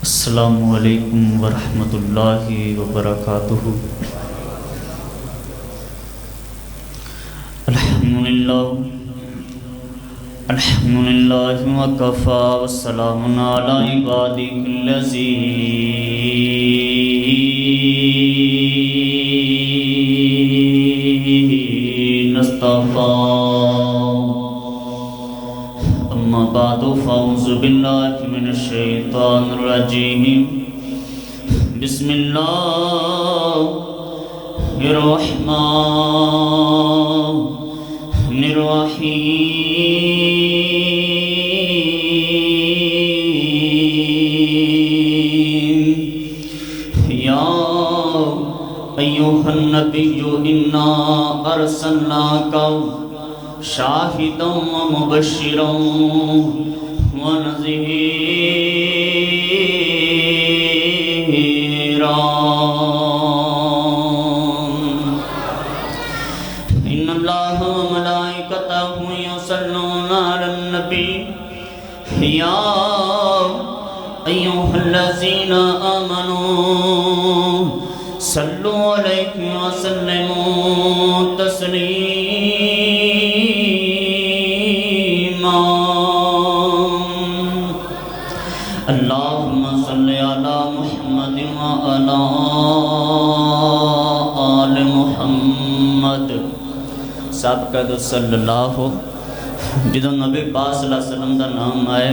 السلام علیکم ورحمۃ اللہ وبرکاتہ۔ الحمدللہ وکفی والسلام علی عبادہ الذین اصطفیٰ۔ اما بعد فاعوذ باللہ من الشیطان الرجیم۔ بسم اللہ الرحمن الرحیم۔ یا ایھا النبی انا ارسلناک شاہدا ومبشرا ونذیرا۔ ان اللہ وملائکتہ یصلون علی النبی یا ایھا الذین آمنوا صلوا علیہ وسلموا تسلیما۔ اللہم صلی علی محمد وعلی آل محمد۔ سب کہہ دو صلی اللہ ہو۔ جدو نبی پاک صلی اللہ علیہ وسلم دا نام آئے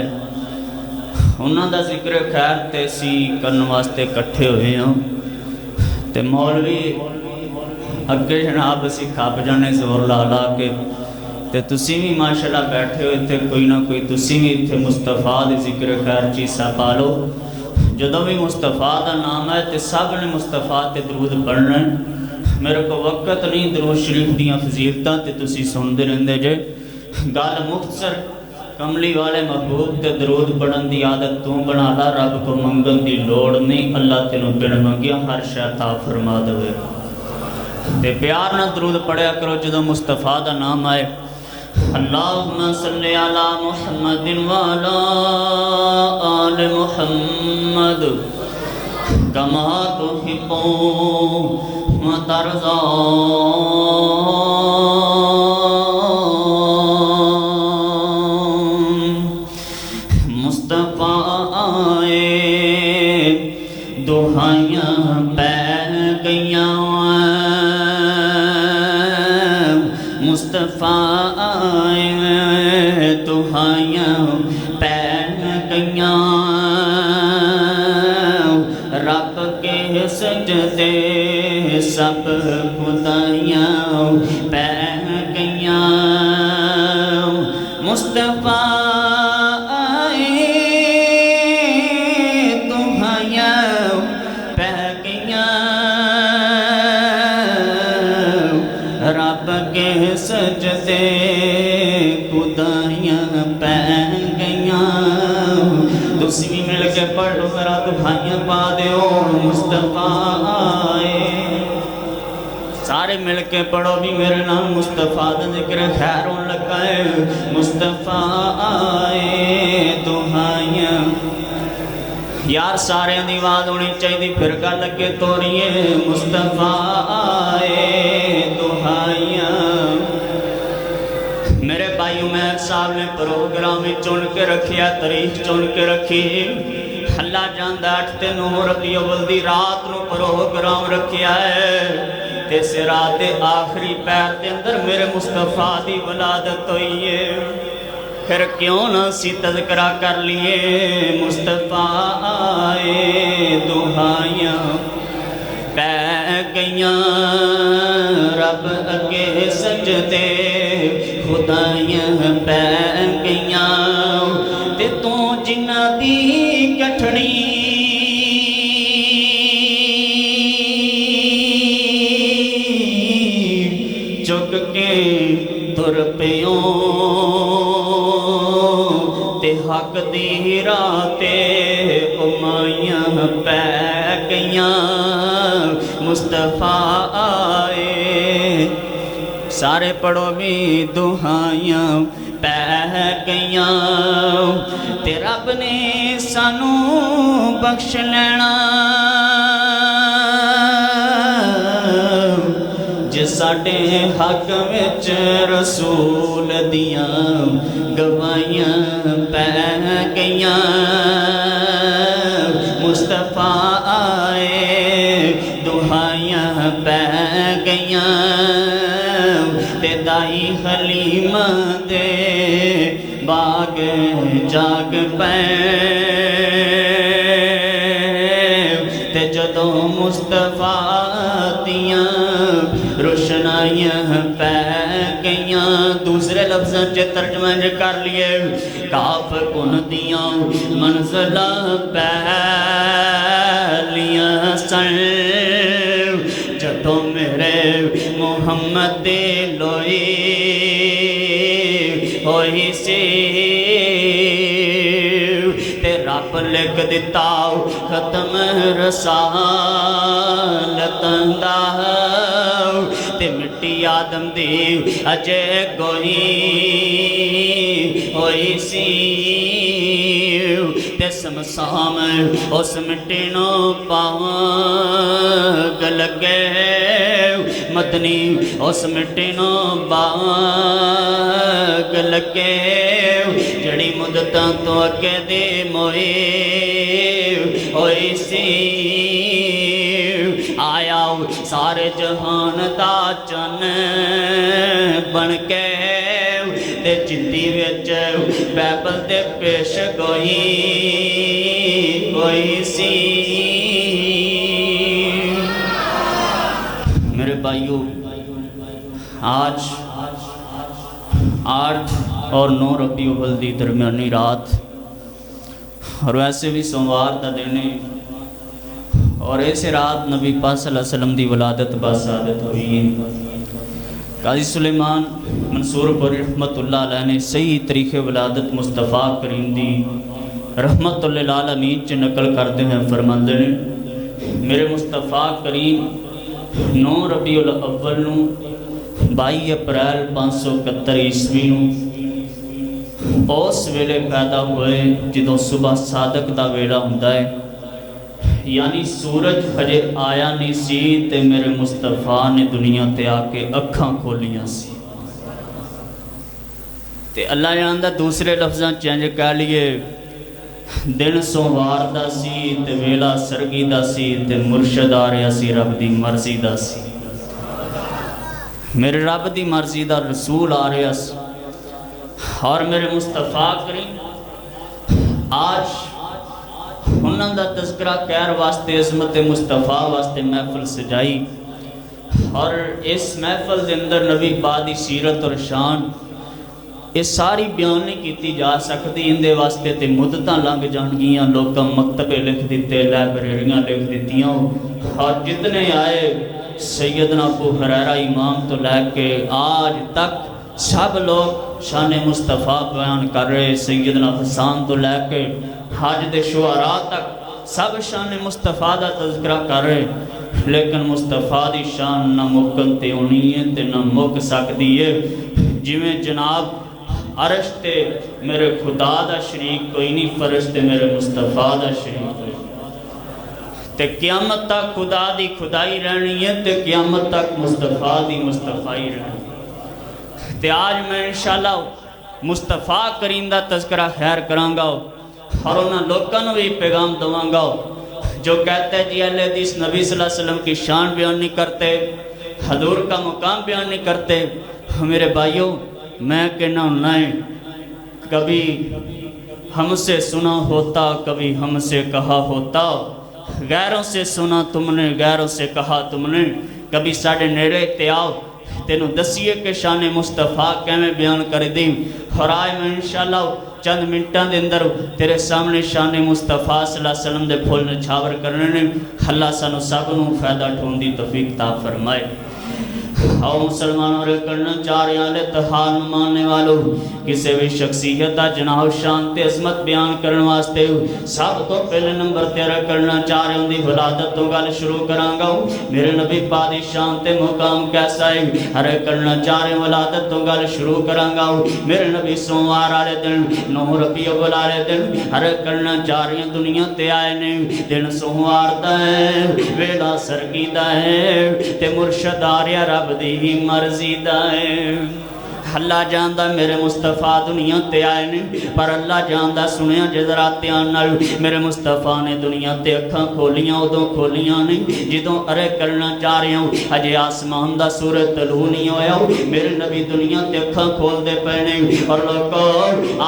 انہاں دا ذکر خیر تے سی کرن واسطے کٹھے ہوئے ہوں تے مولوی اگے جناب اسی کھپ جانے زور لا لا کے تے تسی بھی ماشاءاللہ بیٹھے ہوئے تھے کوئی نہ کوئی تسی بھی تھے مصطفیٰ دے ذکر خیر چیزاں پالو۔ جدو بھی مصطفیٰ دا نام ہے تے سب نے مصطفیٰ تے درود پڑھنا ہے۔ میرے کو وقت نہیں درود شریف دیاں فضیلتاں تے تسی سن دے رہندے جے۔ گل مختصر کملی والے محبوب تے درود پڑھن دی عادت تو بنا لا، رب کو منگن دی لوڑ نہیں، اللہ تینوں بن منگیا ہر شے عطا فرما دے۔ تے پیار نہ درود پڑھیا کرو جدو مصطفیٰ دا نام آئے۔ اللہم صلی علی محمد وعلی آل محمد کما تحب وترضی۔ دہائیاں پہ گئیاں مصطفیٰ آئے، دہائیاں پہ گئیاں رب کے سجدے سب خدائیاں پہ گئیاں مصطفیٰ رب کے سجدے خدائیاں پہ گئیاں۔ تسی بھی مل کے پڑھو میرا دہائیاں پا دیو مصطفیٰ آئے۔ سارے مل کے پڑھو بھی میرے نام مصطفیٰ دا ذکر خیر ہون لگا ہے۔ مصطفیٰ آئے دہائیاں یار سارے دی آواز ہونی چاہیے پھر گل لگے توڑیے۔ مصطفیٰ آئے دہائیاں۔ میرے بھائی عمیر صاحب نے پروگرام چن کے رکھیا، تاریخ چن کے رکھی۔ اللہ جاندا 8 تے 9 ربیع الاول دی رات نو پروگرام رکھیا ہے تے اس رات دے آخری پہر دے اندر میرے مصطفیٰ دی ولادت ہوئی ہے۔ پھر کیوں نہ سی تذکرہ کر لیے۔ مصطفیٰ آئے دہائیاں پہ گئیاں رب اگے سجدے خدائیاں پہ گئیاں تے تو جنہ دی کٹھڑی چک کے تر پیوں حق دی راتے امائیاں پہ گئیاں مصطفیٰ آئے۔ سارے پڑھو بھی دہائیاں پہ گئیاں تے رب نے سانو بخش لینا جے ساڈے حق وچ رسول دیاں گواہیاں پہ گئیاں مصطفیٰ آئے دہائیاں پہ گئیاں تے دائی حلیمہ دے باغ جاگ پہ تے جدوں مصطفیٰ دیاں روشنائیاں پہ گئیاں دوسرے لفظاں چے ترجمہ کر لیے کاف کن دیاں منزلہ پہلیاں سن جدوں میرے محمد دی لوئی ہوئی سی تے رب لکھ دیتا ختم رسالت دا تے مٹی آدم دی اجے گوئی ہوئی سی تے سمسام اس مٹی نو پاگ لگے مدنی اس مٹی نو باگ لگے جڑی مدتاں تو اگے دی موئی ہوئی سی آیا سارے جہان دا چن بن کے تے جندی وچ بیبل دے پیش گوئی ہوئی سی میرے بھائیو آج 8 اور 9 ربیع الاول دی درمیانی رات اور ویسے بھی سوموار دا دن ہے اور ایسے رات نبی پاک صلی اللہ علیہ وسلم دی ولادت باسعادت ہوئی ہے قاضی سلیمان منصور پر رحمت اللہ علیہ نے صحیح طریقے ولادت مصطفیٰ کریم دی رحمت للعالمین چ نقل کرتے ہیں فرماندے نے میرے مصطفیٰ کریم 9 ربیع الاول نو 22 اپریل 571 عیسوی نو اس ویلے پیدا ہوئے جدوں صبح صادق دا ویلا ہوندا ہے یعنی سورج ہجے آیا نہیں سی تے میرے مصطفیٰ نے دنیا تے آ کے اکھاں کھولیاں سی تے اللہ جاندا دوسرے لفظاں چینج کہہ لیے دن سوموار دا سی تے ویلا سرگی دا سی تے مرشد آ رہا سی رب دی مرضی دا سی میرے رب دی مرضی دا رسول آ رہا سی اور میرے مصطفیٰ کریم آج انہاں دا تذکرہ خیر واسطے عظمت مصطفیٰ واسطے محفل سجائی اور اس محفل دے اندر نبی پاک دی سیرت اور شان اس ساری بیان نہیں کیتی جا سکتی اندے واسطے تے مدتاں لنگ جان گیاں لوکاں مکتبے لکھ دیتے لائبریریاں لکھ دیتیاں اور جتنے آئے سیدنا ابو ہریرہ امام تو لے کے آج تک سب لوگ شان مصطفیٰ بیان کر رہے سیدنا حسان تو لے کے حج دے شعراء تک سب شان مصطفیٰ دا تذکرہ کر رہے لیکن مصطفیٰ دی شان نہ مکن تے ہونی ہے تے نہ مک سکتی ہے جویں جناب عرش تے میرے خدا دا شریک کوئی نہیں فرش تے میرے مصطفیٰ دا شریک کوئی تے قیامت تک خدا دی خدائی رہنی ہے تے قیامت تک مصطفیٰ دی مصطفیٰ رہنی تے آج میں انشاءاللہ مصطفیٰ کریم دا تذکرہ خیر کرانگا اور انہاں لوگوں نے بھی پیغام دوانگا جو کہتے ہیں جی اہل حدیث نبی صلی اللہ علیہ وسلم کی شان بیان نہیں کرتے حضور کا مقام بیان نہیں کرتے میرے بھائیوں میں کہنا ہوں کبھی ہم سے سنا ہوتا کبھی ہم سے کہا ہوتا غیروں سے سنا تم نے غیروں سے کہا تم نے کبھی ساڑھے نیڑے تے آؤ تینوں دسیے کہ شان مصطفیٰ کیمیں بیان کر دیں اور آئے میں انشاءاللہ چند منٹاں دے اندر تیرے سامنے شان مصطفیٰ صلی اللہ علیہ وسلم دے پھول نچھاور کرنے نے اللہ سانو سب نو فائدہ ٹھون دی توفیق عطا فرمائے आओ मुसलमानों रे करना चाह रहे हैं इत्तेहाद नूं मानने वालों किसी भी शख्सियत का जनाब शान ते अजमत बयान करने वास्ते सब तो पहले नंबर तेरा करना चाह रहे उनकी विलादत तो गल शुरू करांगा मेरे नबी पाक दी शान ते मुकाम कैसा है हर करना चाह रहे विलादत तो गल शुरू करांगा मेरे नबी सोमवार वाले दिन 9 रबी अव्वल वाले दिन हर करना चाह रही दुनिया ते आए ने दिन सोमवार दा है वेला सरगी दा है ते मुर्शद आ रहा रब दी मर्जी दा है अल्लाह जानदा मेरे मुस्तफा दुनिया ते आए ने पर अल्लाह जानदा सुनिया जरा ध्यान नाल मेरे मुस्तफा ने दुनिया ते अखां खोलियां उदों खोलियां नहीं जिदों अरे करना चाह रहे हो अजे आसमान दा सूरज तलू नहीं होया मेरे नबी दुनिया ते अखां खोलदे पे ने और लोगों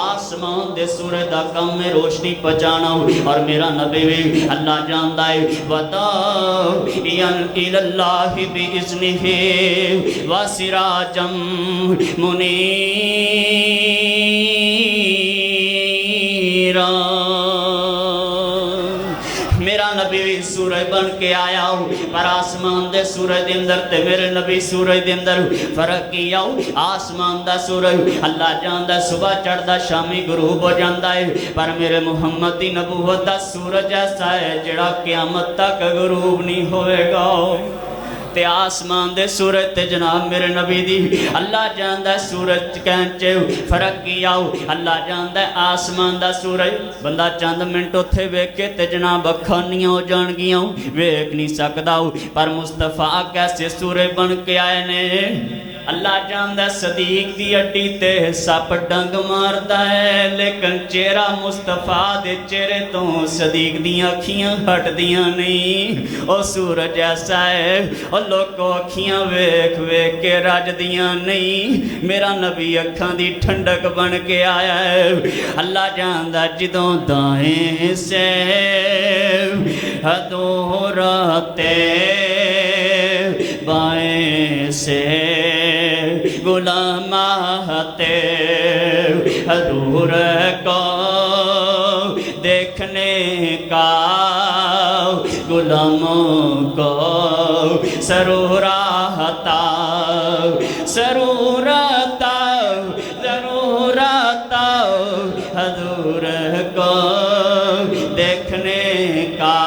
आसमान दे सूरज दा काम में रोशनी पहुंचाना और मेरा नबी भी अल्लाह जानदा है वता इलल्लाहि बिइज़्निही व सिराजम मुनीरा मेरा नबी भी सूरज बन के आया पर आसमान दे सूरज दे अंदर ते मेरे नबी सूरज दे अंदर फर्क की आओ आसमान दा सूरज अल्लाह जानदा सुबह चढ़दा शामी गुरूब हो जाता है पर मेरे मुहम्मद दी नबूवत दा सूरज ऐसा है जिहड़ा क़यामत तक गुरूब नहीं होएगा ते आसमान दे सूरज ते जनाब मेरे नबी दी अल्लाह जानदा सूरज कैंचे फर्क की आओ अल्लाह जानदा आसमान दा सूरज बंदा चंद मिनट उत्थे वेख के ते जनाब अखां नहीं हो जाणगियां वेख नहीं सकदा पर मुस्तफा कैसे सूरज बन के आए ने अल्लाह जानदा सदीक दी अड्डी ते सप डंग मारदा है लेकिन चेहरा मुस्तफा दे चेहरे तो सदीक दी अखियां हटदियां नहीं ओ सूरज ऐसा है ओ लोगों अखियां वेख वेख के रजदियां नहीं मेरा नबी अखां दी ठंडक बन के आया है अल्लाह जानदा जिदों दाएं से हदोरते बाएं से गुलामाते हजूर को देखने का गुलामों को सरूराता सरूराता जरूरता हजूर को देखने का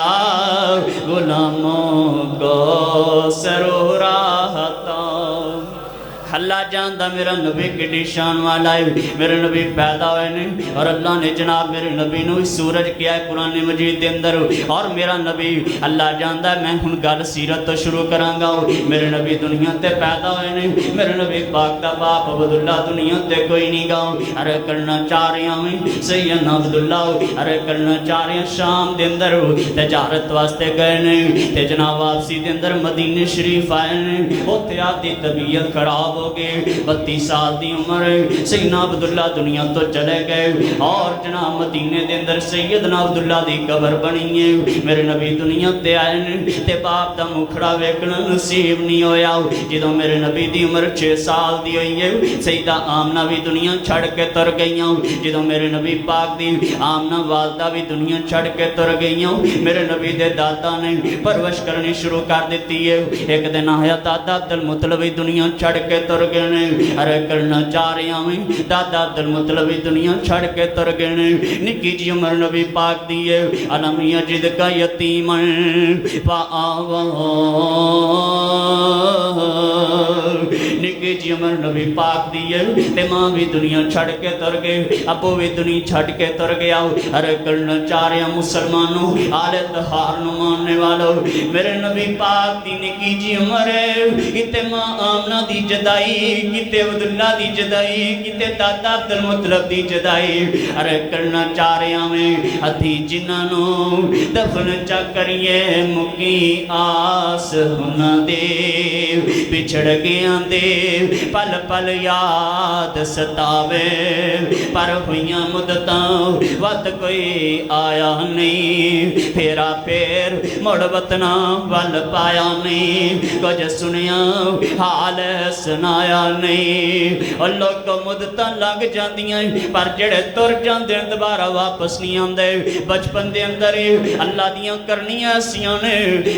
गुलामों को सरूराता अल्लाह जानदा मेरा नबी किड्डी शान वाला है मेरे नबी पैदा हुए ने और अल्लाह ने जनाब मेरे नबी नूं सूरज किया है कुरान मजीद के अंदर और मेरा नबी अल्लाह जानदा मैं हुण गल सीरत तो शुरू करांगा मेरे नबी दुनिया ते पैदा हुए ने मेरे नबी पाक दा बाप अब्दुल्ला दुनिया ते कोई नहीं गाओ अरे करना चाह रहा हूँ सैयदना अब्दुल्ला अरे करना चाह रहे शाम के अंदर तजारत वास्ते गए ने ते जनाब वापसी के अंदर मदीने शरीफ आए ने उत्थे आपकी तबीयत खराब हो गए 32 साल की उम्र सैयदना अब्दुल्ला दुनिया तो चले गए और जनाब मदीने के अंदर सैयदना अब्दुल्ला की कबर बनी है मेरे नबी दुनिया ते आए ते बाप का मुखड़ा वेखना नसीब नहीं होया जो मेरे नबी की उम्र 6 साल की हुई है सईदा आमना भी दुनिया छड़ के तुर गई जो मेरे नबी पाक की आमना वालदा भी दुनिया छड़ के तुर गई मेरे नबी के दादा ने परवरिश करनी शुरू कर दी है एक दिन आया दादा अब्दुल मुतलब भी दुनिया छड़ के तुर गए ने अरे करना चाह रहा हूँ दादा अब्दुल मुतलब भी दुनिया छड़ के तुर गए ने निकी जी उम्र नबी पाक दी है अलम यजिद का यतीम निकी जी उम्र नबी पाक दी है ते मां भी दुनिया छड़ के तुर गए अबू भी दुनिया छड़ के तुर गया अरे करना चाह रहा मुसलमानों आले तहार नु मानने वालों मेरे नबी पाक दी निकी जी उम्र किते मां आमना दी जदाई किते अब्दुल्ला दी जदाई किते दादा अब्दुल मुतलब दी जदाई अरे करना चाह रहा मैं अधी जिन्हों दफन चा करिए मुकी आस हुना दे पिछड़ गया दे पल पल याद सतावे पर हुइयां मुद्दतां वत कोई आया नहीं फेरा फेर मुड़ वतना वल पाया नहीं कुछ सुनिया हाल सुनाया नहीं और लोग मुद्दत लग जांदियां पर जेड़े तुर जांदे दोबारा वापस नहीं आंदे बचपन दे अंदर अल्लाह दियां करनियां ऐसियां ने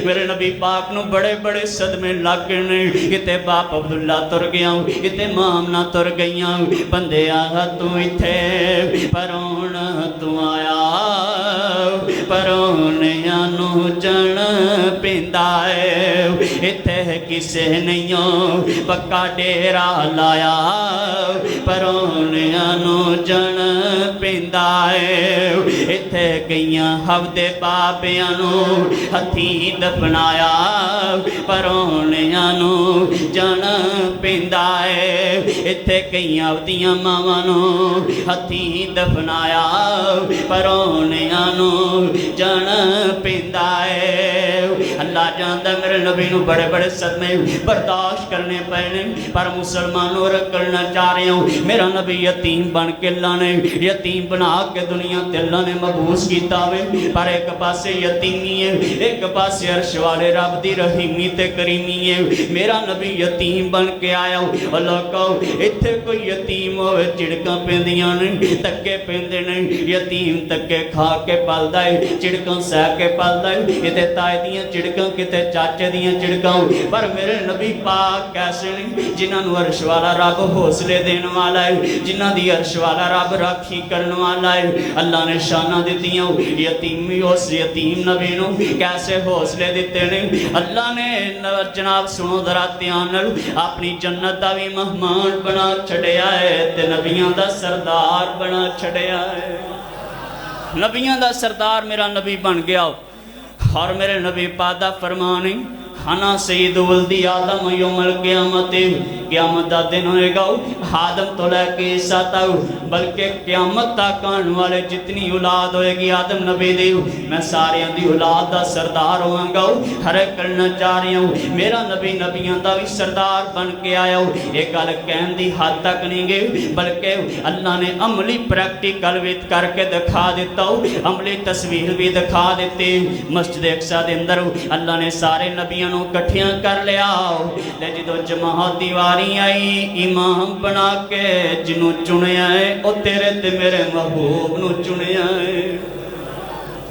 मेरे नबी पाक नूं बड़े बड़े सदमे लग गए ने किते बाप अब्दुल्ला तुर गया किते मामना तुर गईयां बंदे आ तू इत्थे परौण तू आया परौणियां नूं जण पिंदा है इत्थे किसे नहीं पक्का डेरा लाया परौणियां नूं जण पिंदा है इत्थे कईयां हवदे बाबियां नूं हथीं दफनाया परौणियां नूं जण पिंदा है इत्थे कईयां हवदियां मावां नूं हथीं दफनाया परौणियां नूं जण पिंदा है अल्लाह जानदा मेरे नबी नूं बड़े बड़े सदमे बर्दाश्त करने पैने पर मुसलमानों करना चाह रहे हो मेरा नबी यतीम बन के लाने यतीम बना के दुनिया ते अल्लाह ने मबूस किया वे पर एक पासे यतीमी है एक पासे अर्श वाले रब दी रहीमी ते करीमी है मेरा नबी यतीम बन के आया अल्लाह कहो इत्थे कोई यतीम होवे चिड़कां पैंदियां ने धक्के पैंदे ने यतीम धक्के खा के पलदा है चिड़कां सह के पलदा है किते ताए दियां चिड़कां किते चाचे दियां चिड़कां पर मेरे नबी पाक कैसे ने जिन्हां नूं अर्श वाला रब हौसले देने वाला है जिन्हां दी अर्श वाला रब राखी करने वाला है अल्लाह ने शाना दित्तियां यतीमी उस यतीम नबी नूं कैसे हौसले दिते ने अल्लाह ने जनाब सुनो जरा ध्यान नाल अपनी जन्नत दा भी मेहमान बना छड़िया है ते नबियां दा सरदार बना छड़िया है नबियां दा सरदार मेरा नबी बन गया और मेरे नबी पाक दा फरमान है खाना सईद वल्दी आदम यौमल क़यामत क़यामत दा दिन होएगा आदम तो लेके ईसा तक बल्कि क़यामत तक आने वाले जितनी औलाद होएगी आदम नबी दी मैं सारे दी औलाद दा सरदार होवांगा हर करना चाह रही हूँ मेरा नबी नबियां दा भी सरदार बन के आया ये गल कहन दी हद तक नहीं गई बल्कि अल्लाह ने अमली प्रैक्टिकल भी करके दिखा दिता अमली तस्वीर भी दिखा दी मस्जिद अक्सा दे अंदर अल्लाह ने सारे नबियां कट्ठियां कर लिया जो जमात दी वारी आई इमाम बना के जिन्हों चुनिया है वो तेरे ते मेरे महबूब नूं चुनिया है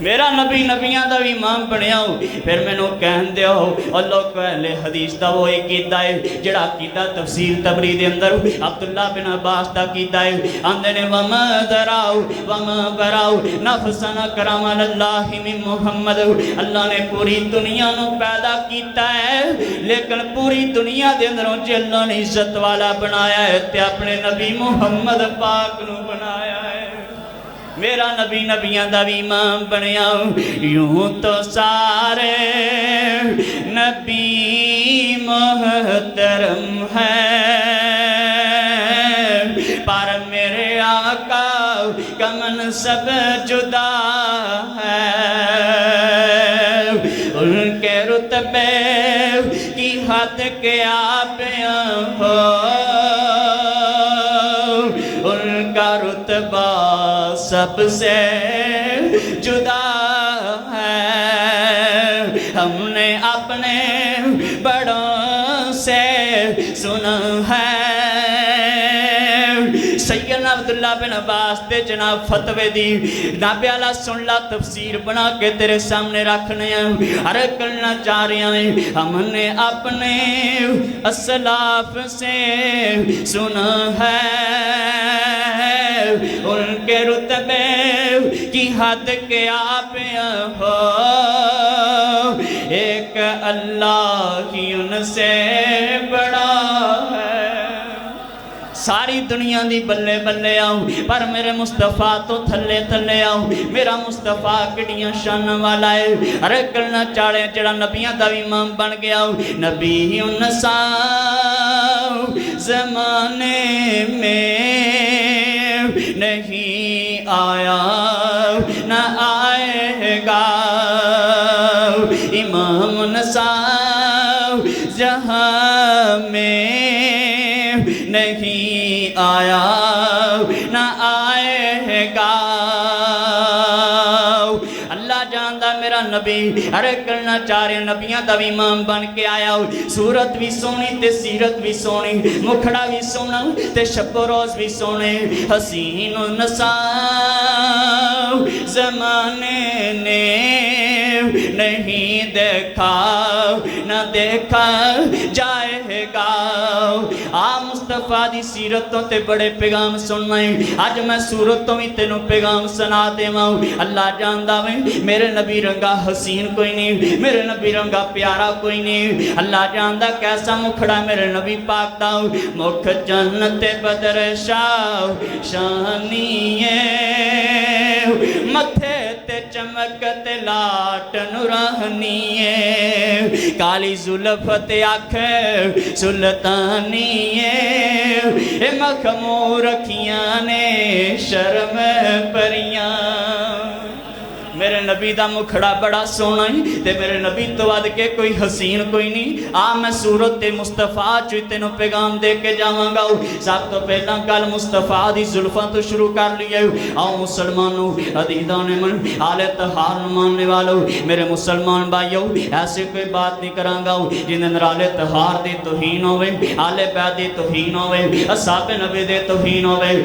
मेरा नबी नबियां दा भी इमाम बनया फिर मैनू कहन दिओ अल्लाह कहले हदीस दा वो एक कीता है जेड़ा कीता तफसीर तबरी दे अंदर अब्दुल्ला बिन अब्बास दा कीता है आंदे ने वमा दराउ वमा बराउ नफसन करम अल्लाह मिन मुहम्मद अल्लाह ने पूरी दुनिया नु पैदा कीता है लेकिन पूरी दुनिया दे अंदरों जे अल्लाह ने इज्जत वाला बनाया है ते अपने नबी मुहम्मद पाक नु बनाया है मेरा नबी नबियां दा भी इमाम बनया यूं तो सारे नबी मोहतरम है पर मेरे आका का मनसब जुदा है उनके रुतबे की हद के आप हो उनका रुतबा सबसे जुदा है हमने अपने बड़ों से सुना है सैयदना अब्दुल्ला बिन अब्बास ते जनाब फतवे दी नाबे आला सुन ला तफसीर बना के तेरे सामने रखने अरे करना चाह रहे हैं हमने अपने असलाफ से सुना है उनके रुतबे की हद के आप हो एक अल्लाह ही उनसे बड़ा है सारी दुनिया दी बल्ले बल्ले आऊं पर मेरे मुस्तफा तो थले थले आऊं मेरा मुस्तफा किड़ियां शान वाला है अरे करना चाहे जड़ा नबियां दा इमाम बन गया नबी उनसा जमाने में नहीं आया न आएगा इमाम नसा जहां में میرا نبی ارے کرنا چاہ رہے نبیاں دا بھی امام بن کے آیا ہو صورت بھی سونی تے سیرت بھی سونی مکھڑا بھی سونا تے شب و روز بھی سونے حسین و نساء زمانے نے نہیں دیکھا نہ دیکھا جائے گا مصطفیٰ دی سیرتوں تے بڑے پیغام سننا ہے آج میں صورتوں بھی تینوں پیغام سنا دے ماں اللہ جاندہ میں میرے نبی رنگا حسین کوئی نہیں میرے نبی رنگا پیارا کوئی نہیں اللہ جاندہ کیسا مکھڑا میرے نبی پاک داؤ مکھ جنت بدر شاہ شانیے متھے تے چمکت لاٹ نورانیے کالی زلفت آنکھ سلطانیے مخمور رکھیاں نے شرم پریاں میرے نبی دا مکھڑا بڑا سونا ہے تے میرے نبی تو ود کے کوئی حسین کوئی نہیں میں صورت مصطفیٰ چوئی تینوں پیغام دے کے جاواں گا سب تو پہلا گل مصطفیٰ دی زلفاں تو شروع کر لیے آؤ مسلمانوں عزیزان من آل طہار ماننے والوں میرے مسلمان بھائیوں ایسے کوئی بات نہیں کراں گا جن اندر آل طہار دی توہین ہوئے آل بیت دی توہین ہوئے اصحاب نبی دی توہین ہوئے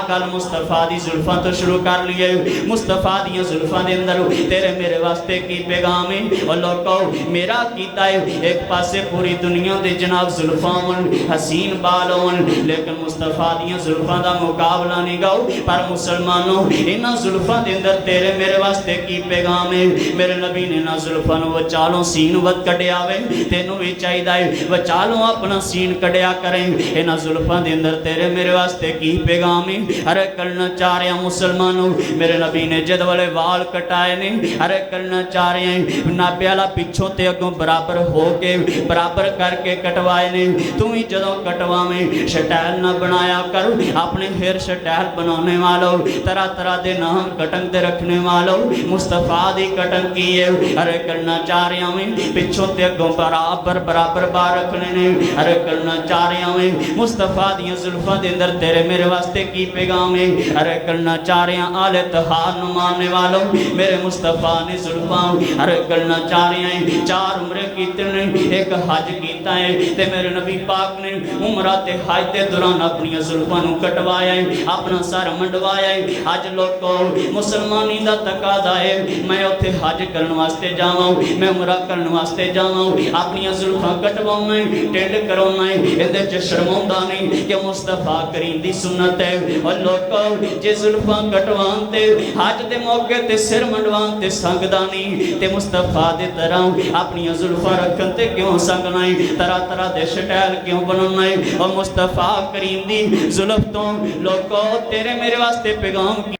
گل مصطفیٰ دی زلفاں تو شروع کر لیے مصطفیٰ دی زلفاں دے تیرے میرے واسطے کی پیغام ہے اور لوگوں میرا کیتا ہے ایک پاسے پوری دنیا دے جناب زلفان حسین بالون لیکن مصطفیٰ دیاں زلفان دا مقابلہ نہیں گاؤ پر مسلمانوں انہاں زلفان دے اندر تیرے میرے واسطے کی پیغام ہے میرے نبی نے انہاں زلفان وہ چالوں سین ود کڑیا ہوئے تینوں بھی چاہی دائے وہ چالوں اپنا سین کڑیا کریں انہاں زلفان دے اندر تیرے میرے واسطے کی پیغام ہے ارے کرنا چاہ رہے ہیں مسلمانوں میرے نبی نے جدولے وال کٹا ارے کرنا چاہ رہے ہیں نابیالا پچھوں تے اگوں برابر ہو کے برابر کر کے کٹوائے نے تم ہی جدوں کٹوا میں شٹیل نہ بنایا کرو اپنے ہیر شٹیل بنانے والوں طرح طرح دے نام کٹنگ دے رکھنے والوں مصطفیٰ دی کٹنگ کیے ارے کرنا چاہ رہے ہیں پچھوں تے اگوں برابر بار رکھنے نے ارے کرنا چاہ رہے ہیں مصطفیٰ دی زلفاں دے اندر تیرے میرے واسطے کی پیغام ہے ارے کرنا چاہ رہے ہیں آل طہار نو ماننے والوں میرے مصطفیٰ نے زلفاں ہر کرنا چاہ رہے ہیں 4 عمریں کیتے نے ایک حج کیتا ہے تے میرے نبی پاک نے عمرہ تے حج دے دوران اپنی زلفاں نو کٹوایا ہے اپنا سر منڈوایا ہے حج لوگوں مسلمانی دا تقاضا ہے میں اوتھے حج کرن واسطے جاواں میں عمرہ کرن واسطے جاواں اپنی زلفاں کٹواؤں میں ٹینڈ کراؤں میں اندے چ شرموندا نہیں کہ مصطفیٰ کریم دی سنت ہے اور لوگوں جے زلفاں کٹوان تے حج دے موقع تے سر منڈوان تے سنگدانی تے مصطفیٰ دے طرح اپنی زلفاں رکھن تے کیوں سنگنائی طرح طرح دے شٹیل کیوں بننائی اور مصطفیٰ کریم دی زلف تو لوگوں تیرے میرے واسطے پیغام کی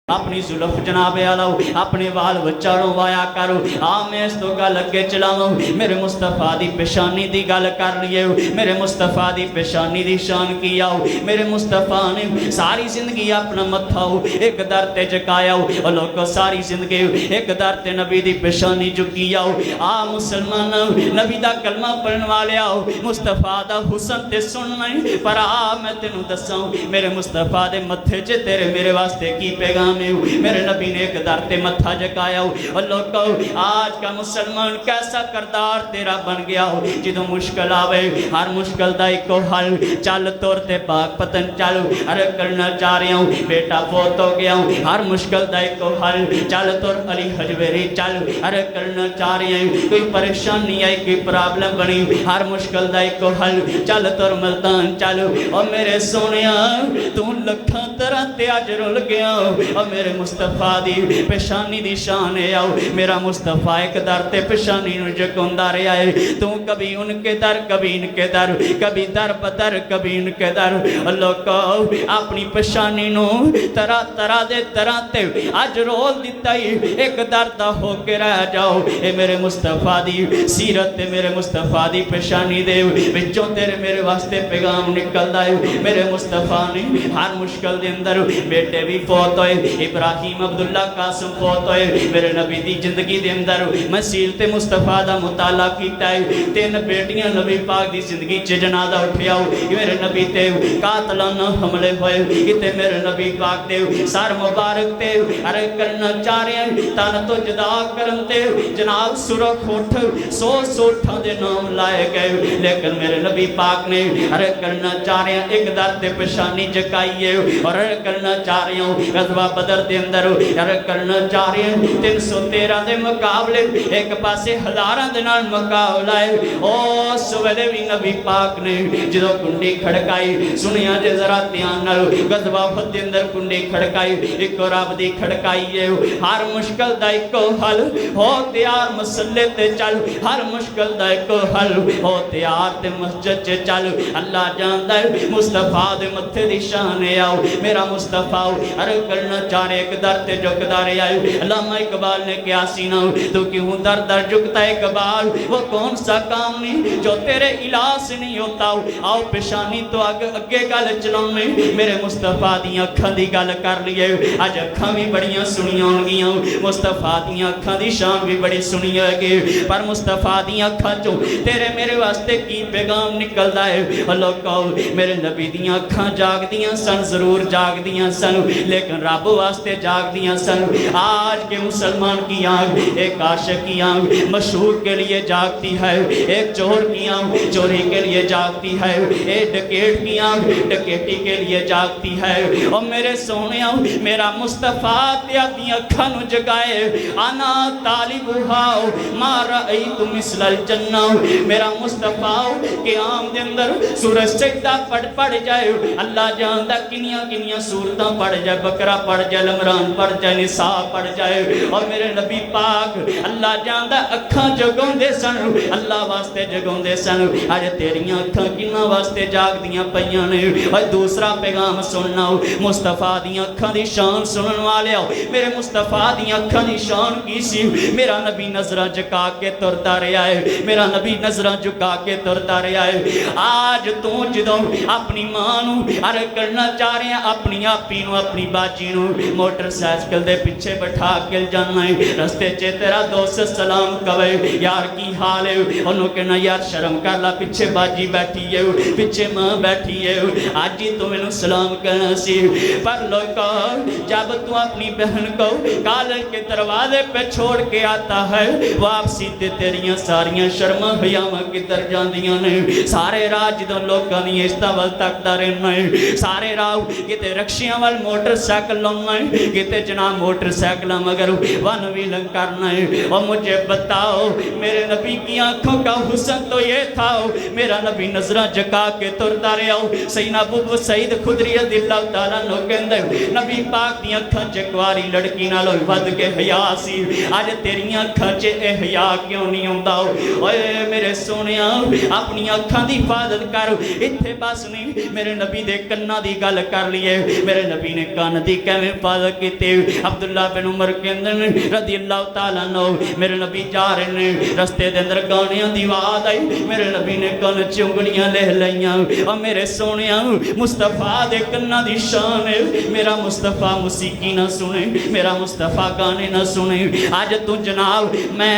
اپنی زلف جناب علاو اپنے وال وچاڑوں وایا کرو میں اس تو گل اگے چلاؤں میرے مصطفیٰ دی پیشانی دی گل کر لیے میرے مصطفیٰ دی پیشانی دی شان کی آؤ میرے مصطفیٰ نے ساری زندگی اپنا متھاؤ ایک در تے جکایا اور لوگوں ساری زندگی ایک در تے نبی دی پیشانی جکی آؤ مسلمان نبی دا کلمہ پڑھن والے آؤ مصطفیٰ دا حسن تے سننا پر میں تینوں دساؤں میرے مصطفیٰ دے متھے چے تیرے میرے واسطے کی پیغام میرے نبی نے ایک در تے متھا جکایا اور لوگوں آج کا مسلمان کیسا کردار تیرا بن گیا ہو جدوں مشکل آوے ہر مشکل دا ایکو حل چل تور تے پاک پتن چل ارے کرنا چاہ رہا ہوں بیٹا فوت ہو گیا ہوں ہر مشکل دا ایکو حل چل تور علی حجویری چل ارے کرنا چاہ رہے ہیں کوئی پریشانی آئی کوئی پرابلم بنی ہر مشکل دا ایکو حل چل تور ملتان چل اور میرے سونیا تو لکھاں طرح تے اج رل گیا اور میرے مصطفیٰ دی پیشانی دی شان ہے آؤ میرا مصطفیٰ ایک در تے پیشانی نو جکندہ رہا ہے تو کبھی ان کے در کبھی ان کے در کبھی در بدر کبھی ان کے در اللہ کو اپنی پیشانی نو طرح طرح دے طرح تے آج رول دیتا ہی ایک در دا ہو کے رہ جاؤ اے میرے مصطفیٰ دی سیرت تے میرے مصطفیٰ دی پیشانی دے بچوں تیرے میرے واسطے پیغام نکل دائے میرے مصطفیٰ نے ہر مشکل دے اندر بیٹے بھی فوت ہوئے ابراہیم عبداللہ قاسم فوت ہوئے میرے نبی دی زندگی دے اندر میں سیرت مصطفیٰ دا مطالعہ کیتا ہے 3 بیٹیاں نبی پاک دی زندگی چ جنازہ اٹھیا میرے نبی تے قاتلانہ حملے ہوئے کتے میرے نبی پاک دے سر مبارک تے ارے کرنا چاہ رہے ہیں تن تو جدا کرن تے جناب سرخ اٹھ سو سوٹھاں دے نام لائے گئے لیکن میرے نبی پاک نے ارے کرنا چاہ رہے ہیں ایک در تے پشانی جکائیے اور ارے کرنا چاہ رہے ہیں غزوہ بدر دے اندر ارے کرنا چاہ رہے ہیں 313 دے مقابلے ایک پاسے ہزاراں دے نال مقابلہ ہے او سویلے بھی نبی پاک نے جدو کنڈی کھڑکائی سنیا جے ذرا دھیان نال غزوہ احد دے اندر کنڈی کھڑکائی ایک رب دی کھڑکائی ہے ہر مشکل دا ایک حل ہو تیار مسلے تے چل ہر مشکل دا ایک حل ہو تیار تے مسجد چے چل اللہ جاندا ہے مصطفیٰ دے متھے دی شان آؤ میرا مصطفیٰ ارے کرنا چاہے ایک در تے جھکتا رہے آئے علامہ اقبال نے کیا سینہ تو کیوں در در جھکتا ہے اقبال وہ کون سا کام نہیں جو تیرے الہ سے نہیں ہوتا آؤ پیشانی تو اگے گل چلاؤں میرے مصطفیٰ دیاں اکھاں دی گل کر لیے آج اکھاں بھی بڑیاں سنیاں گیاں مصطفیٰ دیاں اکھاں دی شان بھی بڑی سنی گے پر مصطفیٰ دیاں اکھاں چو تیرے میرے واسطے کی پیغام نکلدا ہے اللہ کہو میرے نبی دیاں اکھاں جاگ دیاں سن ضرور جاگ دیاں سن لیکن رب واسطے جاگ دیاں سن آج کے مسلمان کی آنکھ ایک عاشق کی آنکھ مشہور کے لیے جاگتی ہے ایک چور کی آنکھ چوری کے لیے جاگتی ہے ایک ڈکیٹ کی آنکھ ڈکیٹی کے لیے جاگتی ہے اور میرے سونے میرا مصطفیٰ تیا دیاں کھنو جگائے انا طالب ہاؤ مارا ای تم مثل الجنہ میرا مصطفیٰ قیام دے اندر سورہ سجدہ پڑھ جائے اللہ جانتا کنیاں کنیاں سورتاں پڑھ جائے بکرہ پڑھ جائے لمران پڑھ جائے نساء پڑھ جائے اور میرے نبی پاک اللہ جانتا اکھاں جگوں دے سن اللہ واسطے جگوں دے سن آج تیریاں اکھاں کنہ واسطے جاگ دیاں پیاں نے اور دوسرا پیغام سننا مصطفیٰ دیاں اکھاں دی شان سنن والے میرے مصطفیٰ دیاں اکھاں دی شان کی سی میرا نبی نظرہ جکا کے ترتا رہا ہے میرا نبی نظرہ جکا کے ترتا رہا ہے آج تو جدوں اپنی ماں نو ارے کرنا چاہ رہے ہیں اپنی آپی نو اپنی باجی نو موٹر سائیکل دے پیچھے بٹھا کے جانا ہے رستے چے تیرا دوست سلام کوے یار کی حال ہے انہوں کہنا یار شرم کر لا پیچھے باجی بیٹھی ہے پیچھے ماں بیٹھی ہے آج ہی تو میں سلام کرنا سی پر لوگا جب تو اپنی بہن کو کالج کے دروازے پہ چھوڑ کے آتا ہے واپسی تے تیریاں ساریاں شرماں حیاواں کدھر جاندیاں نے سارے راہ جدوں لوگاں نہیں اس طول تک دا رہنا ہے سارے راہ کتے رکشیاں وال موٹر سائیکل لانا ہے کتے جناب موٹر سائیکل مگر ون ویلنگ کرنا ہے اور مجھے بتاؤ میرے نبی کی آنکھوں کا حسن تو یہ تھا میرا نبی نظرہ جکا کے ترتا رہا سیدنا ابو سعید خدری رضی اللہ تعالیٰ نو کہندے نبی پاک دی اکھاں چکواری لڑکی نالوں ود کے حیا سی اج تیریاں اکھاں چ اے حیا کیوں نہیں ہوندا اوئے میرے سونیا اپنی اکھاں دی حفاظت کر ایتھے بس نہیں میرے نبی دے کنا دی گل کر لیے میرے نبی نے کان دی کیویں حفاظت کیتی عبداللہ بن عمر کہندے رضی اللہ تعالیٰ نو میرے نبی جا رہے نے رستے دے اندر گانیاں دی آواز آئی میرے نبی نے کان چ انگلیاں لے لائیاں اور میرے سونیا مصطفیٰ دے کنا دی شان ہے میرا مصطفیٰ موسیقی نہ سنے میرا مصطفیٰ گانے نہ سنے آج تو جناب میں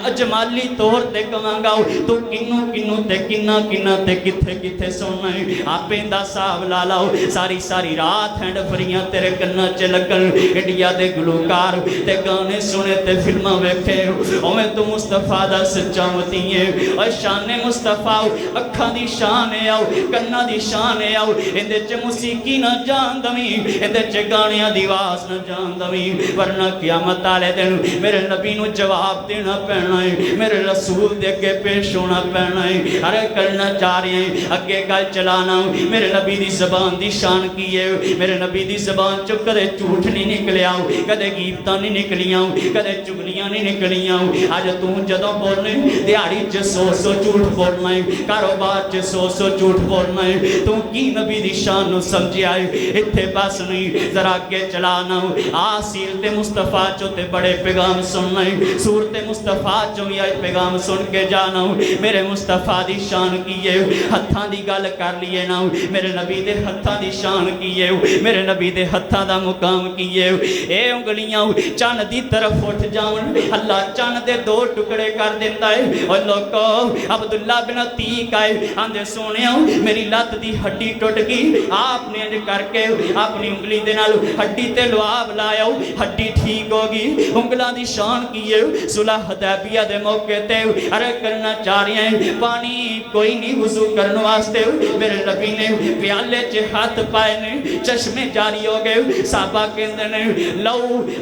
اجمالی طور تے کہاں گا تو کنوں تے کنہ تے کتھے کتھے سننا ہے آپ دا صاحب لالاؤ ساری ساری رات ہینڈ فریاں تیرے کنا چ لگن انڈیا دے گلوکار تے گانے سنے تے فلماں ویکھے اویں تو مصطفیٰ دا سچا متی ہے اور شان مصطفیٰ اکھاں دی شان ہے آؤ کنا دی شان ہے آؤ اندے چ موسیقی نہ جان دویں اندے چ گانیاں دی آواز نہ جان دویں ورنہ قیامت والے دن میرے نبی نو جواب دینا پینا ہے میرے رسول دے اگے پیش ہونا پینا ہے ارے کرنا چاہ رہے ہیں اگے گل چلانا میرے نبی دی زبان دی شان کی ہے میرے نبی دی زبان چو کدے جھوٹ نہیں نکلیا کدے غیبتاں نہیں نکلیاں کدے چگلیاں نہیں نکلیاں اج تو جدوں بولنے دیہاڑی چ سو جھوٹ بولنا ہے کاروبار چ سو جھوٹ بولنا ہے تو کی نبی دی شان نو سمجھیا ہے ایتھے بس نہیں ذرا اگے چلانا سیرت مصطفیٰ چو تے بڑے پیغام سننا ہے صورت مصطفیٰ چو یہ پیغام سن کے جانا میرے مصطفیٰ دی شان کیے ہتھاں دی گل کر لیے نا میرے نبی دے ہتھاں دی شان کیے میرے نبی دے ہتھاں دا काम किए ए उंगलियां चन दी तरफ उठ जावन अल्लाह चन दे दो टुकड़े कर देता है। और लोगो अब्दुल्ला बिन अतीक आए आंदे सोने मेरी लत दी हड्डी टुट गई आपने इंज करके अपनी उंगली दे नाल हड्डी ते लुआब लाया हड्डी ठीक हो गई। उंगलां दी शान की है सुलह हुदैबिया दे मौके ते अरे करना चाह रहे हैं पानी कोई नहीं वुजू करने वास्ते मेरे नबी ने प्याले च हाथ पाए ने चश्मे जारी हो गए। साहबा कहते ने लो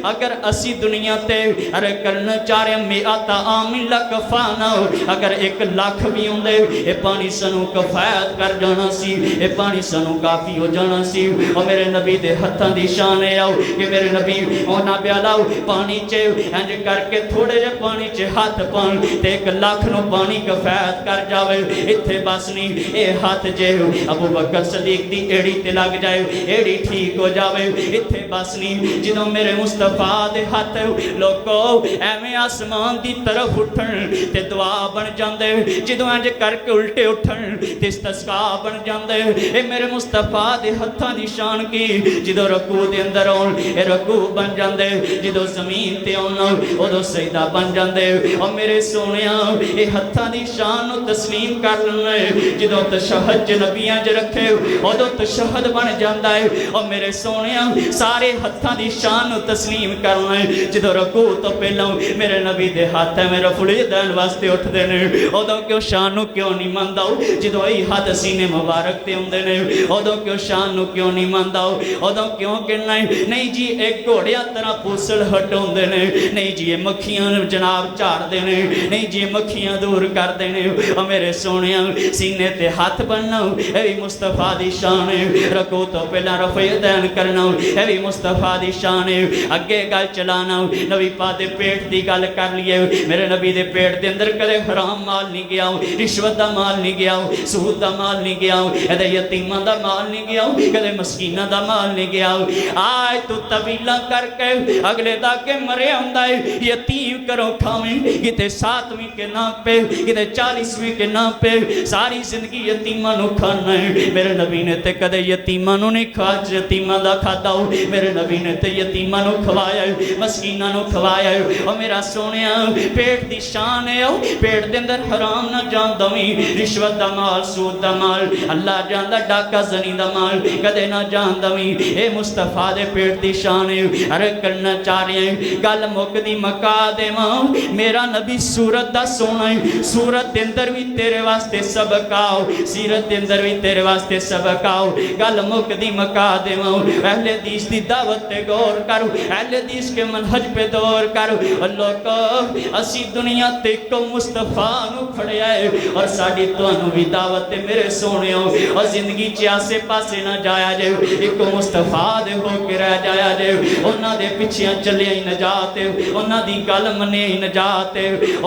अगर असी दुनिया ते अरे करना चाह रहे मेआता आमिन लकफाना अगर 1 लाख भी होंदे ये पानी सानू कफायत कर जाना सी ये पानी सानू काफी हो जाना सी। और मेरे नबी दे हत्थां दी शान है आओ कि मेरे नबी ओना प्यालाओ पानी च इंज करके थोड़े जे पानी च हाथ पान ते 1 लाख नु पानी कफायत कर जावे। इत्थे बस नहीं ये हाथ जे अबू बकर सदीक दी एड़ी ते लग जाए एड़ी ठीक हो जावे। इत्थे बस नहीं जदों मेरे मुस्तफा दे हाथ लोको एवें आसमान दी तरफ उठन ते दुआ बन जांदे जदों इंज करके उल्टे उठन ते इस्तिस्का बन जांदे। ए मेरे मुस्तफा दे हत्थां दी शान की जदों रकू दे अंदर आउण ए रकू बन जांदे जदों जमीन ते आउण उदों सजदा बन जांदे। और मेरे सोहणिया ए हत्थां दी शान नूं तस्लीम कर लैणे जदों तशहद च नबियां च रखे उदों तशहद बन जांदा है। और मेरे सोहणिया सारे हत्थां दी शान नूं तस्लीम कर लैणे जदों रकू तो पहलों मेरे नबी दे हाथ है मेरा फुले दैन वास्ते उठदे ने उदों क्यों शान नूं क्यों नहीं मनदा जदों यही हाथ सीने मुबारक ते हुंदे ने उदों क्यों शान नूं क्यों नहीं मनदा उदों क्यों कहना नहीं जी एक घोड़िया तरह पूसल हटाउंदे ने नहीं जी मक्खियां जनाब झाड़दे ने नहीं जी मक्खियां दूर करदे ने। और मेरे सोहणिया सीने ते हाथ बनना ए भी मुस्तफा दी शान है रखो तो पहला रफे दैन करना ए भी मुस्तफा दी शान है। अगे गल चलाना नबी पाक दे पेट दी गल कर लिए मेरे नबी दे पेट दे अंदर कदे हराम माल नहीं गया रिश्वत दा माल नहीं गया सूद दा माल नहीं गया एदे यतीमां दा माल नहीं गया कदे मस्कीनां दा माल नहीं गया। आज तू तवीला करके अगले दा के मरे आंदा है यतीम करो खावें किते 7वीं के नाम पे किते 40वीं के नाम पे सारी जिंदगी यतीमां नूं खाना है। मेरे नबी ने ते कदे यतीमां नूं नहीं खा यतीमां दा खाता मेरे नबी ने ते यतीमां नूं खवाया मस्कीनां नूं खवाया। और मेरा सोहणिया पेट दी शान है पेट दे अंदर हराम ना जान दवीं रिश्वत दा माल सूद दा माल अल्लाह जानदा डाका जनी दा माल कदे ना जान दवीं ए मुस्तफा दे पेट दी शान है। अरे करना चाह रहे हैं गल मुकदी मका देवां मेरा नबी सूरत दा सोना है सूरत दे अंदर भी तेरे वास्ते सबक आओ सीरत दे अंदर भी तेरे वास्ते सबक आओ गल मुकदी मका देवां अहले हदीस दी दावत ते गौर करो अहले हदीस के मनहज पे दौर करो। लोको असी दुनिया ते को मुस्तफा नूं फड़िया है और साडी तुहानूं भी दावत ते मेरे सोहणियो और जिंदगी च आसे पासे ना जाया जे एक मुस्तफा दे हो के रह जाया जे उन्हां दे पिछे चले ही नजात उन्हां दी गल मने ही नजात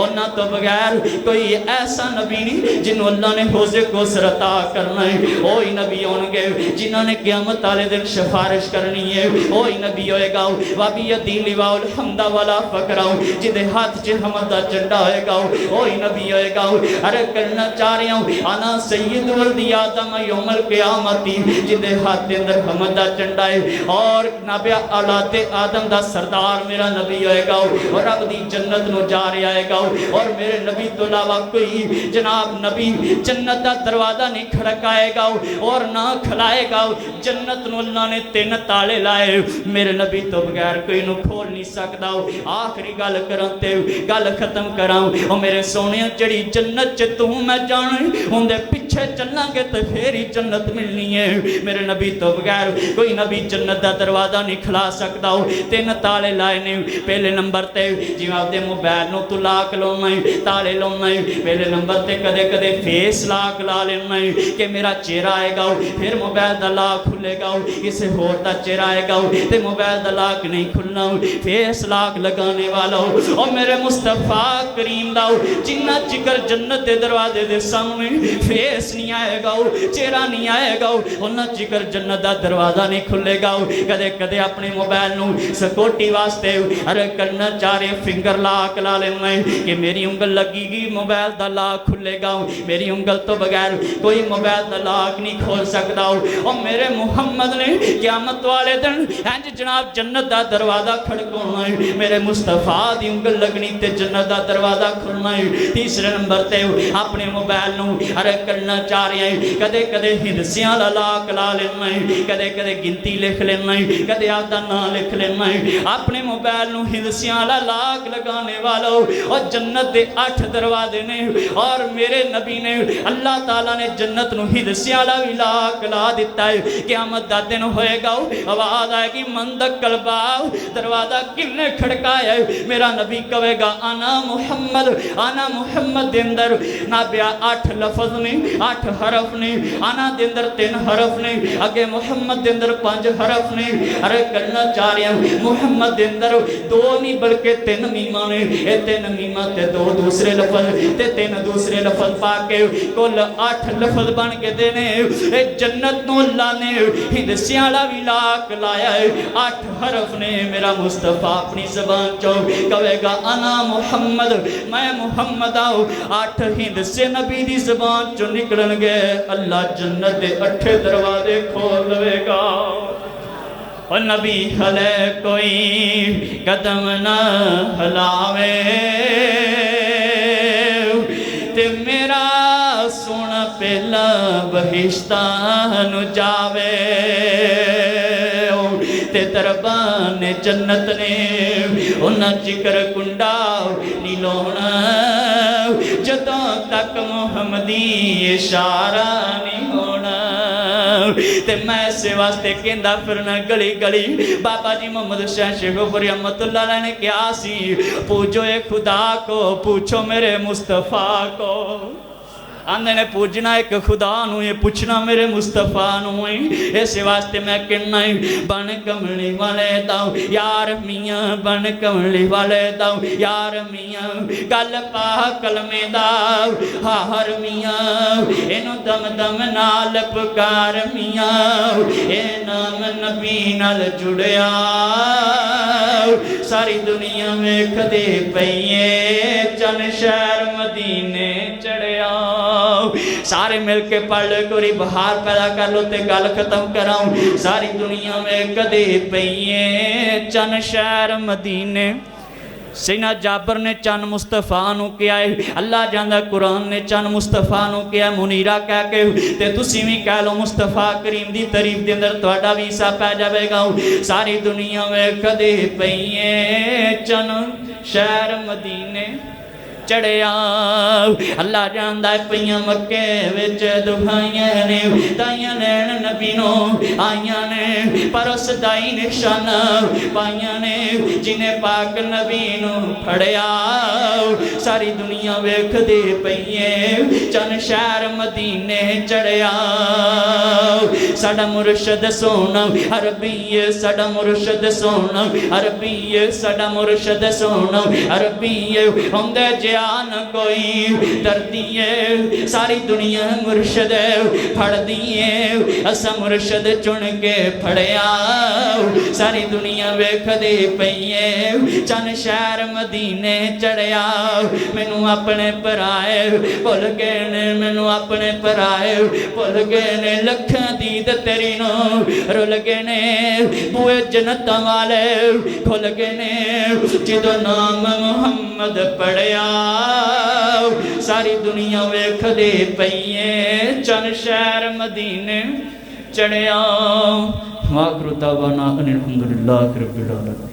उन्हां तो बगैर कोई ऐसा नबी नहीं जिन्हों अल्लाह ने होजे को सरता करना है। ओ ही नबी होंगे जिन्हों ने क़यामत वाले दिन सिफारिश करनी है ओ ही नबी होएगा वाबी यदीली वाउल हमदा वाला फकराओ जिदे हाथ च हमद दा झंडा होएगा ओ ही नबी होएगा। अरे करना चाह रहा हूं आना सय्यद वल्दी आदम यौमल क़यामती जिदे हाथ दे अंदर हमद दा झंडा है और नबी औलाद आदम दा सरदार मेरा नबी होएगा और रब दी जन्नत नु जा रहा आएगा। और मेरे नबी तो अलावा कोई जनाब नबी जन्नत दा दरवाजा नहीं खड़काएगा और ना खिलाएगा जन्नत नु अल्लाह ने 3 ताले लाए मेरे नबी तो बगैर कोई नु खोल नहीं सकदा। आखिरी गल करां ते गल खत्म करां ओ मेरे सोहणे जड़ी जन्नत च तू मैं जान उंदे पिछे चलांगे ते फिर ही जन्नत मिलनी है। मेरे नबी तो बगैर कोई नबी जन्नत दा दरवाजा नहीं खिला सकदा 3 ताले लाए ने। पहले नंबर ते जिवें आपदे मोबाइल नु तू लाक लाउणा है ताले लाउणा है पहले नंबर ते कदे कदे फेस लाक ला लेना है कि मेरा चेहरा आएगा फिर मोबाइल दा लाक खुलेगा किसी होर दा चेहरा आएगा ते मोबाइल दा लाक नहीं खुलना फेस लाक लगाने वाला और मेरे मुस्तफा करीम दा जिन्ना जिगर जन्नत दे दरवाजे दे सामने फेस नहीं आएगा चेहरा नहीं आएगा उन्ना जिगर जन्नत दा दरवाजा नहीं खुलेगा। कदे कदे अपने मोबाइल नु सिक्योरिटी वास्ते अरे करना चाह रहे फिंगर लाक ला लेना है कि मेरी उंगल लगेगी मोबाइल दा लाक खुलेगा मेरी उंगल तो बगैर कोई मोबाइल दा लाक नहीं खोल सकता। और मेरे मुहम्मद ने क़यामत वाले दिन इंज जनाब जन्नत दा दरवाजा खड़काउणा है, मेरे मुस्तफा दी उंगल लगनी ते जन्नत दा दरवाजा खुलना है। तीसरे नंबर ते अपने मोबाइल नूं अरे करना चाह रहे हैं, कदे कदे हिंदसियां दा लाक ला लेना है, कदे कदे गिनती लिख लेना है, कदे आपदा नाम लिख लेना है। अपने मोबाइल नूं हिंदसियां दा लाक लगाने वालों, और जन्नत दे 8 दरवाजे ने, और मेरे नबी ने अल्लाह ताला ने जन्नत नूं हिंदसियां दा भी लाक ला दिता है। क़यामत दा दिन होएगा, आवाज आएगी मन दक्कल बाब, दरवाजा किन्ने खड़काया है? मेरा नबी कहेगा आना मुहम्मद, आना मुहम्मद दे अंदर ना बिया 8 लफज ने, 8 हरफ ने, आना दे अंदर 3 हरफ ने, अगे मुहम्मद दे अंदर 5 हरफ ने। अरे करना चाह रहे हैं मुहम्मद दे अंदर 2 नहीं बल्कि 3 मीमा ने, ये 3 मीमा ते 2 दूसरे लफज ते 3 दूसरे लफज पाके कुल 8 लफज बन के देने। ए जन्नत नूं अल्लाह ने हिंदसियां दा भी लाक लाया है, 8 हरफ ने। मेरा मुस्तफा अपनी ज़बान चो कहेगा आना मुहम्मद, मैं मुहम्मद आओ। 8 हिंदसे नबी दी ज़बान चो निकलणगे, अल्लाह जन्नत दे 8 दरवाजे खोल देगा। और नबी हले कोई कदम न हलावे ते मेरा सोना पहला बहिश्तां नूं जावे। ते दरबान जन्नत ने उन्ना जिक्र कुंडा नी लाउणा जदों तक मुहम्मदी इशारा नहीं होना। ते मैं इसे वास्ते कहंदा फिरना गली गली, बाबा जी मोहम्मद शाह शेखोपुरी रहमतुल्लाह अलैह ने कहा सी, पूजो ए खुदा को, पूछो मेरे मुस्तफ़ा को। आंदे ने पूजना एक खुदा नूं, ये पूछना मेरे मुस्तफा नूं। इस वास्ते मैं कहना बन कमली वाले दाओ यार मियाँ, बन कमली वाले दाओ यार मियाँ, गल पा कलमे दाओ हार मियाँ, इनू दम दम नाल पुकार मियाँ, ए नाम नबी नाल जुड़िया सारी दुनिया वेखदे पईए, चन शहर मदीने चढ़िया। सारे मिल के पढ़ लो, कोई बहार पैदा कर लो ते गल खत्म कराऊं। सारी दुनिया में कदे पईए चन शहर मदीने। सैयदना जाबर ने चन मुस्तफा नूं किया है, अल्लाह जांदा कुरान ने चन मुस्तफा नूं किया मुनीरा कह के, ते तुसीं भी कह लो मुस्तफा करीम दी तारीफ दे अंदर तुहाडा भी हिस्सा पै जावेगा। सारी दुनिया में कदे पईए चन शहर मदीने चढ़िया। अल्लाह जानदा पईयां मक्के विच दुहाइयां ने, दाइयां लैन नबी नूं आइयां ने, पर उस दाई निशाना पाइयां ने जिन्हें पाक नबी नूं फड़िया। सारी दुनिया वेखदे पईए चन शहर मदीने चढ़िया। साडा मुर्शद सोना अरबी है, साडा मुर्शद सोना अरबी है, साडा मुर्शद सोना अरबी है। हुंदे न कोई डरदी है, सारी दुनिया मुर्शद फड़दी है, असा मुर्शद चुन के फड़िया। सारी दुनिया वेखदे पईए चन शहर मदीने चढ़िया। मैनू अपने पराए भुल गए ने, मैनू अपने पराए भुल गए ने, लखां दीद तेरी नो रुल गए ने, बूए जन्नतां वाले खुल गए ने जदों नाम मुहम्मद पढ़िया। सारी दुनिया वेखदे पईए चन शहर मदीने चढ़िया। वाखिरु दावाना अनिल हम्दुलिल्लाहि रब्बिल आलमीन।